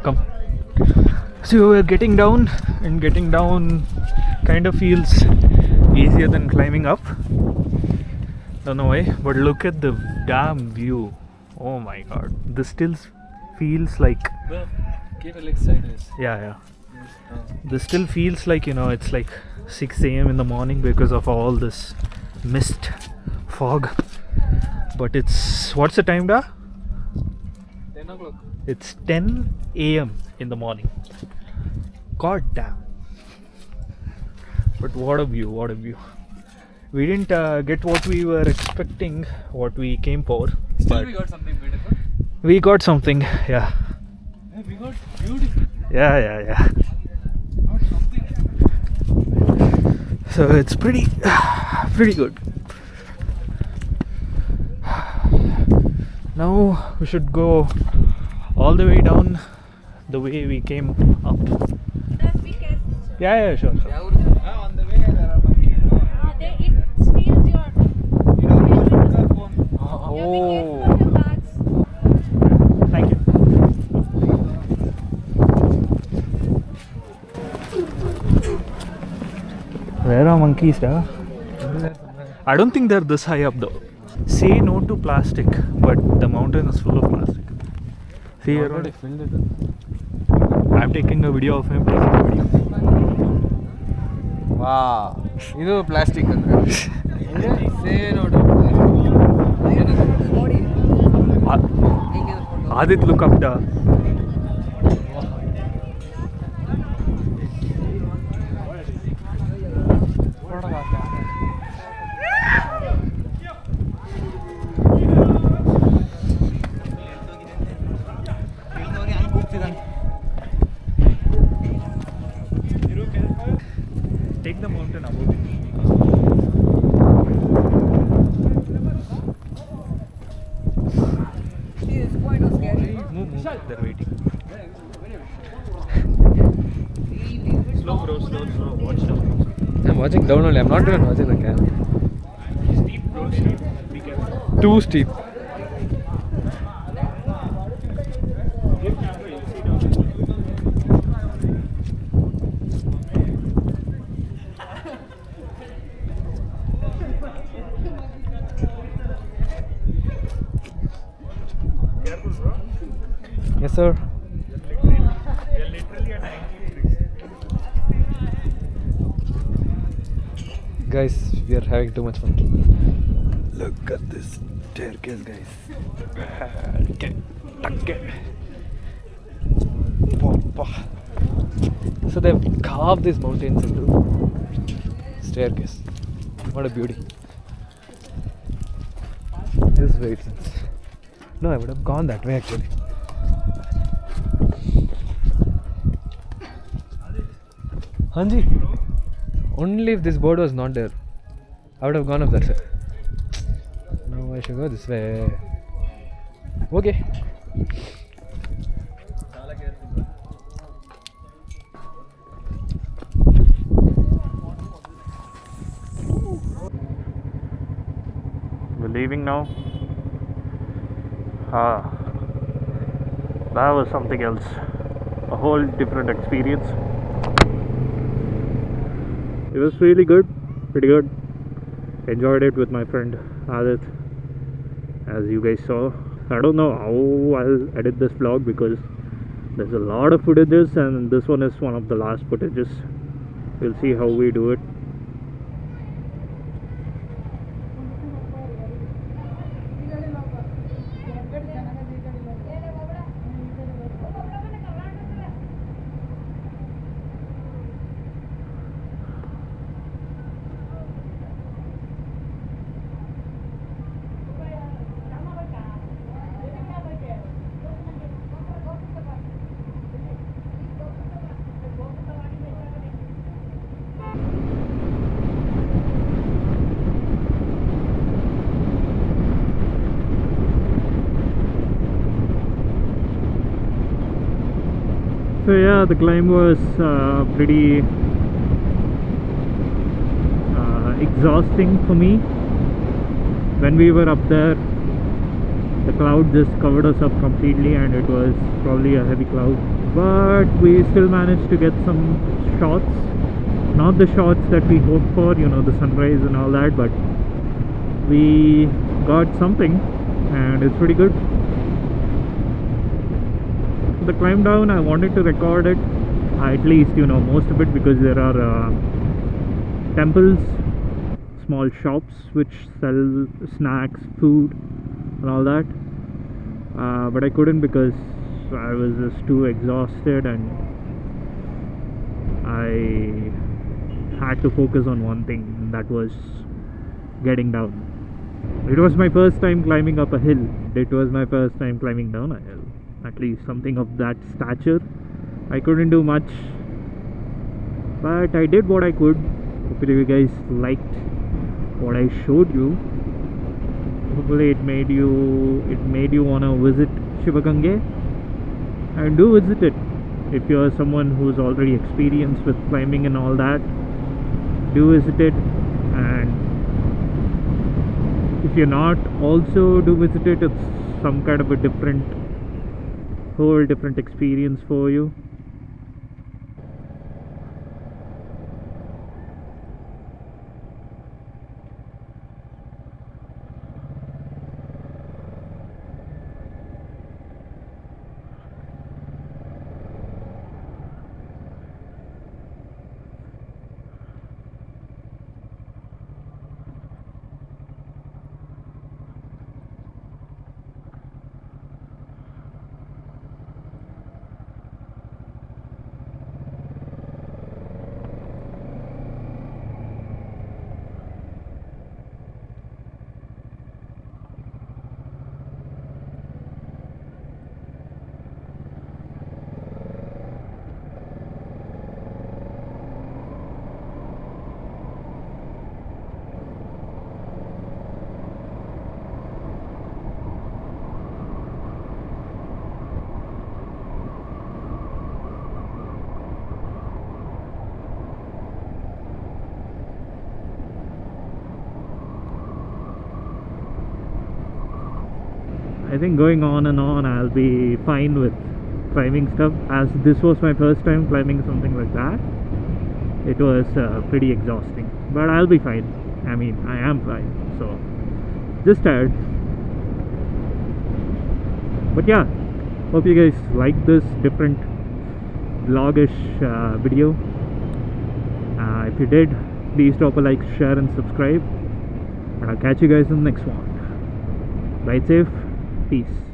Come. So we're getting down, and getting down kind of feels easier than climbing up. Don't know why, but look at the damn view. Oh my god, this still feels like. Keep your legs sideways. Yeah. This still feels like, it's like 6 a.m. in the morning because of all this mist, fog. But it's, what's the time, da? 10 o'clock. It's 10 a.m. in the morning. God damn. But what a view, what a view. We didn't get what we were expecting, what we came for. Still we got something beautiful. We got something, yeah. Hey, we got beautiful. Yeah. Got something. So it's pretty good. Now we should go all the way down the way we came up. Yeah, sure. On the way there are monkeys. It steals your phone. Oh. your bags. Thank you. Where are monkeys, da? I don't think they're this high up though. Say no to plastic, but the mountain is full of plastic. See here. Already filled it. I'm taking a video of him taking a video. Wow. ಇದು plastic ಅಂದ್ರೆ ಸೇನೋ Adit, look up da. Take the mountain above it. Move. They're waiting. Slow, bro. Slow. Watch down. I'm watching down only. I'm not even watching the camera. Steep, bro. Steep. Be careful. Too steep. Give camera. You'll see down. Careful, bro. Yes, sir. We are literally at 90 degrees. Guys, we are having too much fun. Look at this staircase, guys. So they've carved these mountains into staircase. What a beauty. This way it seems. No, I would have gone that way actually. Hanji, only if this board was not there, I would have gone up that side. Now I should go this way. Okay. We're leaving now. That was something else. A whole different experience. It was really good, pretty good. Enjoyed it with my friend Adit, as you guys saw. I don't know how I'll edit this vlog because there's a lot of footages and this one is one of the last footages. We'll see how we do it. So yeah, the climb was pretty exhausting for me. When we were up there, the cloud just covered us up completely and it was probably a heavy cloud. but we still managed to get some shots. Not the shots that we hoped for, you know, the sunrise and all that, but we got something, and it's pretty good. The climb down, I wanted to record it, at least, you know, most of it, because there are temples, small shops which sell snacks, food and all that, but I couldn't because I was just too exhausted and I had to focus on one thing, and that was getting down. It was my first time climbing up a hill. It was my first time climbing down a hill, at least something of that stature. I couldn't do much, but I did what I could. Hopefully you guys liked what I showed you. Hopefully it made you wanna visit Shivagange, and do visit it. If you're someone who's already experienced with climbing and all that, do visit it. And if you're not, also do visit it. It's some kind of a whole different experience for you. I think going on and on, I'll be fine with climbing stuff, as this was my first time climbing something like that. It was pretty exhausting, but I'll be fine. I mean, I am fine, so just tired. But yeah, hope you guys like this different vlogish video. If you did, please drop a like, share and subscribe, and I'll catch you guys in the next one. Ride safe. Peace.